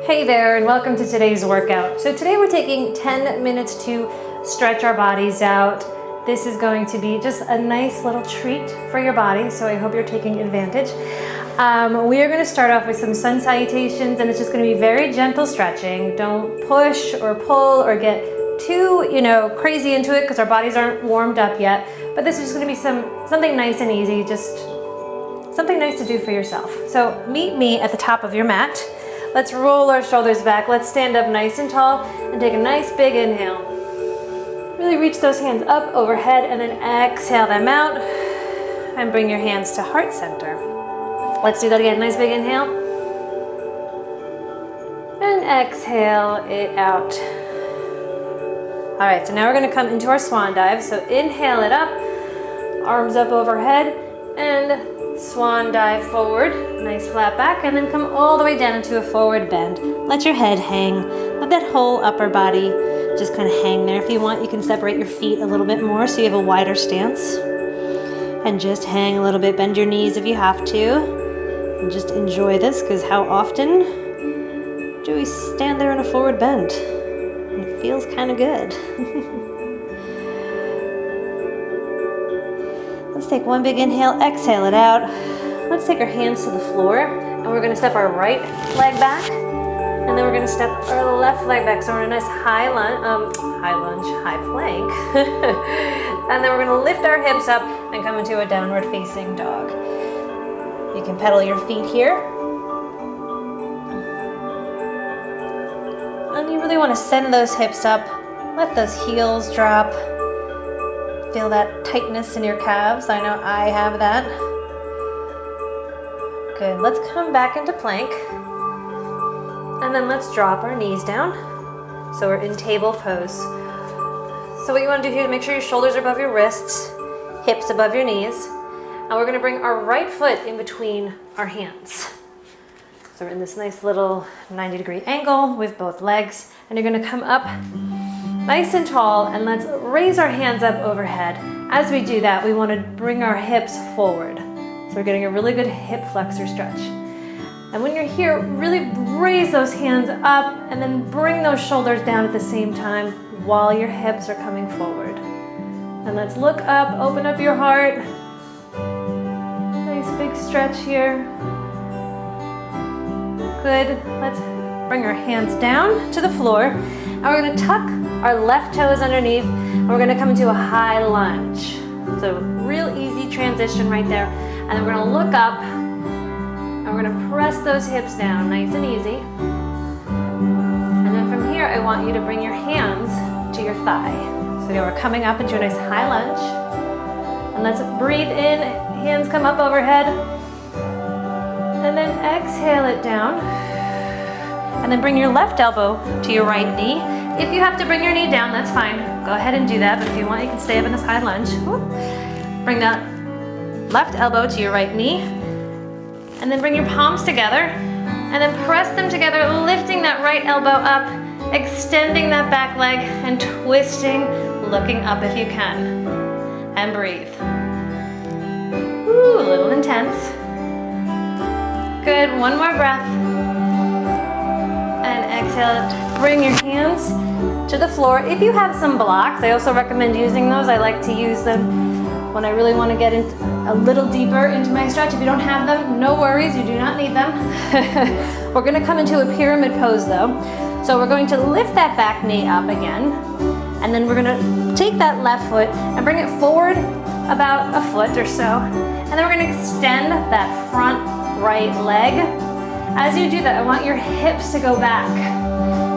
Hey there, and welcome to today's workout. So today we're taking 10 minutes to stretch our bodies out. This is going to be just a nice little treat for your body, so I hope you're taking advantage. We are going to start off with some sun salutations, and it's just going to be very gentle stretching. Don't push or pull or get too, crazy into it because our bodies aren't warmed up yet. But this is just going to be something nice and easy, just something nice to do for yourself. So meet me at the top of your mat. Let's roll our shoulders back. Let's stand up nice and tall and take a nice big inhale. Really reach those hands up overhead and then exhale them out and bring your hands to heart center. Let's do that again. Nice big inhale. And exhale it out. All right, so now we're gonna come into our swan dive. So inhale it up, arms up overhead, and swan dive forward, nice flat back, and then come all the way down into a forward bend. Let your head hang, let that whole upper body just kind of hang there. If you want, you can separate your feet a little bit more so you have a wider stance. And just hang a little bit, bend your knees if you have to. And just enjoy this, because how often do we stand there in a forward bend? And it feels kind of good. Let's take one big inhale, exhale it out. Let's take our hands to the floor, and we're gonna step our right leg back, and then we're gonna step our left leg back. So we're in a nice high plank. And then we're gonna lift our hips up and come into a downward facing dog. You can pedal your feet here. And you really wanna send those hips up, let those heels drop. Feel that tightness in your calves. I know I have that. Good. Let's come back into plank. And then let's drop our knees down. So we're in table pose. So what you want to do here is make sure your shoulders are above your wrists, hips above your knees. And we're going to bring our right foot in between our hands. So we're in this nice little 90-degree angle with both legs. And you're going to come up nice and tall, and let's raise our hands up overhead. As we do that, we want to bring our hips forward. So we're getting a really good hip flexor stretch. And when you're here, really raise those hands up and then bring those shoulders down at the same time while your hips are coming forward. And let's look up, open up your heart. Nice big stretch here. Good. Let's bring our hands down to the floor. And we're going to tuck our left toes underneath, and we're going to come into a high lunge. So real easy transition right there. And then we're going to look up, and we're going to press those hips down, nice and easy. And then from here, I want you to bring your hands to your thigh. So we're coming up into a nice high lunge. And let's breathe in, hands come up overhead. And then exhale it down. And then bring your left elbow to your right knee. If you have to bring your knee down, that's fine. Go ahead and do that, but if you want, you can stay up in this high lunge. Bring that left elbow to your right knee. And then bring your palms together. And then press them together, lifting that right elbow up, extending that back leg, and twisting, looking up if you can. And breathe. Ooh, a little intense. Good, one more breath. And exhale it. Bring your hands to the floor. If you have some blocks, I also recommend using those. I like to use them when I really want to get a little deeper into my stretch. If you don't have them, no worries, you do not need them. We're going to come into a pyramid pose though. So we're going to lift that back knee up again, and then we're going to take that left foot and bring it forward about a foot or so. And then we're going to extend that front right leg. As you do that, I want your hips to go back.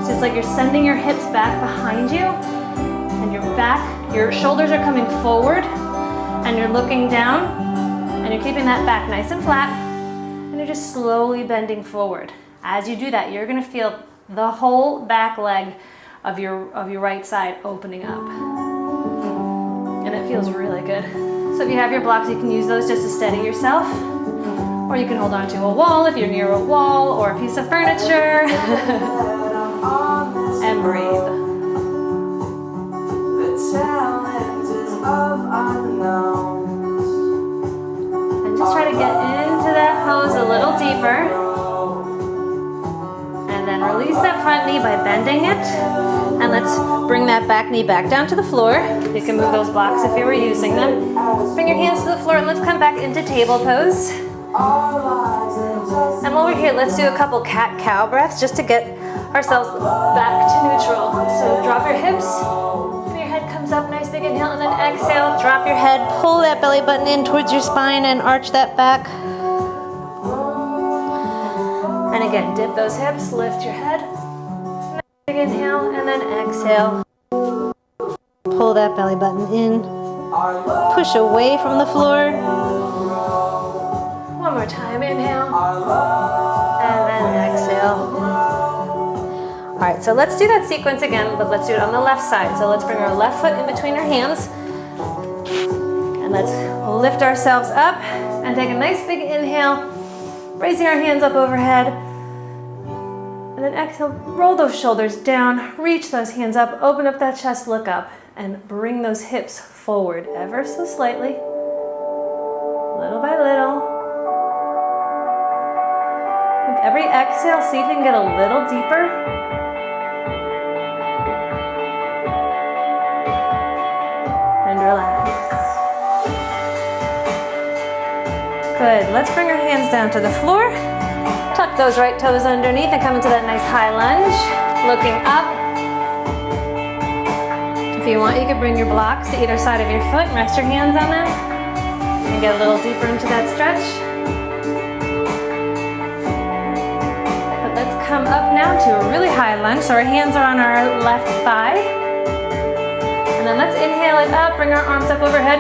So it's like you're sending your hips back behind you, and your shoulders are coming forward, and you're looking down, and you're keeping that back nice and flat, and you're just slowly bending forward. As you do that, you're gonna feel the whole back leg of your right side opening up. And it feels really good. So if you have your blocks, you can use those just to steady yourself. Or you can hold on to a wall if you're near a wall or a piece of furniture. And breathe. And just try to get into that pose a little deeper. And And then release that front knee by bending it. And let's bring that back knee back down to the floor. You can move those blocks if you were using them. Bring your hands to the floor and let's come back into table pose. And while we're here, let's do a couple cat-cow breaths just to get ourselves back to neutral. So drop your hips, and your head comes up, nice big inhale, and then exhale, drop your head, pull that belly button in towards your spine and arch that back. And again, dip those hips, lift your head, nice big inhale, and then exhale. Pull that belly button in, push away from the floor. One more time, inhale, and then exhale. All right, so let's do that sequence again, but let's do it on the left side. So let's bring our left foot in between our hands, and let's lift ourselves up, and take a nice big inhale, raising our hands up overhead, and then exhale, roll those shoulders down, reach those hands up, open up that chest, look up, and bring those hips forward ever so slightly, little by little. Every exhale, see if you can get a little deeper. And relax. Good, let's bring our hands down to the floor. Tuck those right toes underneath and come into that nice high lunge. Looking up. If you want, you could bring your blocks to either side of your foot and rest your hands on them. And get a little deeper into that stretch. Come up now to a really high lunge. So our hands are on our left thigh. And then let's inhale it up, bring our arms up overhead.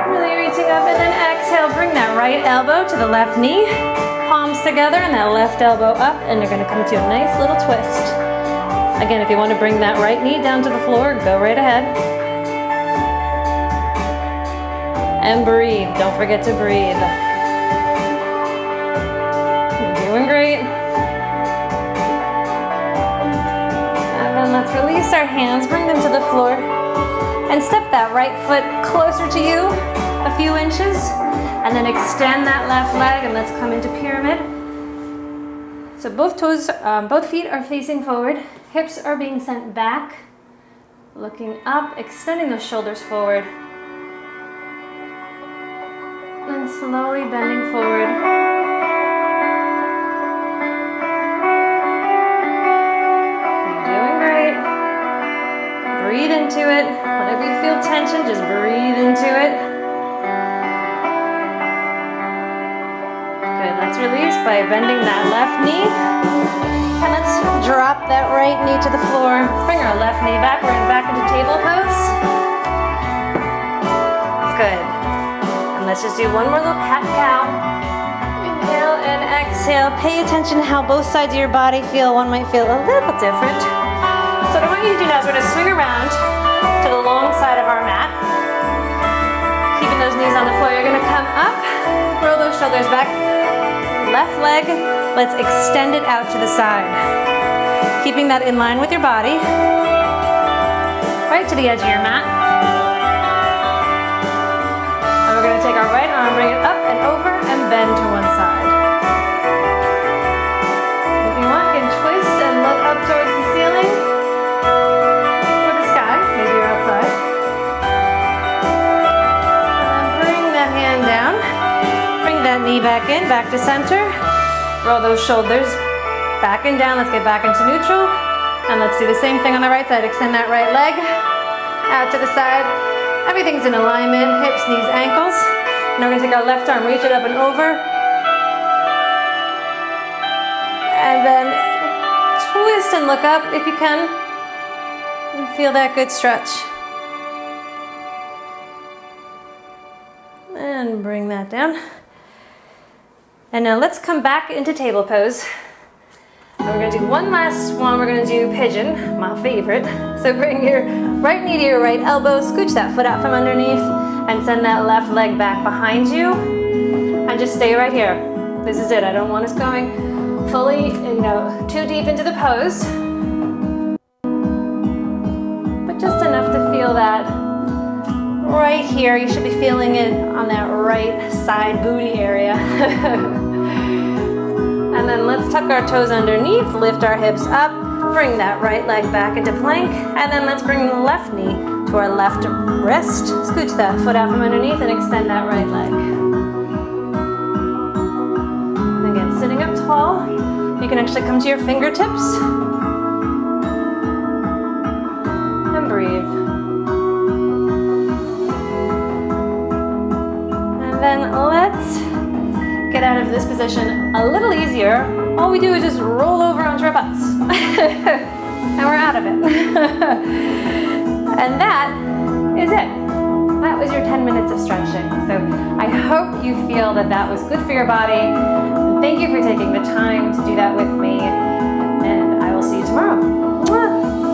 Really reaching up, and then exhale, bring that right elbow to the left knee. Palms together and that left elbow up, and you're gonna come to a nice little twist. Again, if you want to bring that right knee down to the floor, go right ahead. And breathe, don't forget to breathe. Doing great. And then let's release our hands, bring them to the floor, and step that right foot closer to you a few inches, and then extend that left leg, and let's come into pyramid. So both feet are facing forward, hips are being sent back, looking up, extending the shoulders forward, and slowly bending forward. Breathe into it. Whenever you feel tension, just breathe into it. Good, let's release by bending that left knee. And let's drop that right knee to the floor. Bring our left knee back. We're back into table pose. Good. And let's just do one more little cat-cow. Inhale and exhale. Pay attention to how both sides of your body feel. One might feel a little different. So what I want you to do now is we're going to swing around to the long side of our mat. Keeping those knees on the floor. You're going to come up, roll those shoulders back. Left leg, let's extend it out to the side. Keeping that in line with your body. Right to the edge of your mat. And we're going to take our right arm, bring it up and over, and bend to one side. If you want, you can twist and look up towards the ceiling. Down, bring that knee back in, back to center, roll those shoulders back and down. Let's get back into neutral, and let's do the same thing on the right side. Extend that right leg out to the side. Everything's in alignment, hips, knees, ankles. Now we're going to take our left arm, reach it up and over, and then twist and look up if you can, and feel that good stretch. And bring that down. And now let's come back into table pose. And we're going to do one last one. We're going to do pigeon, my favorite. So bring your right knee to your right elbow, scooch that foot out from underneath, and send that left leg back behind you. And just stay right here. This is it. I don't want us going fully, too deep into the pose. But just enough to feel that right here. You should be feeling it on that right side booty area. And And then let's tuck our toes underneath, lift our hips up, bring that right leg back into plank, and then let's bring the left knee to our left wrist. Scooch that foot out from underneath and extend that right leg. And again, sitting up tall, you can actually come to your fingertips and breathe. And then let's get out of this position a little easier. All we do is just roll over onto our butts. And we're out of it. And that is it. That was your 10 minutes of stretching. So I hope you feel that that was good for your body. And thank you for taking the time to do that with me. And I will see you tomorrow. Mwah.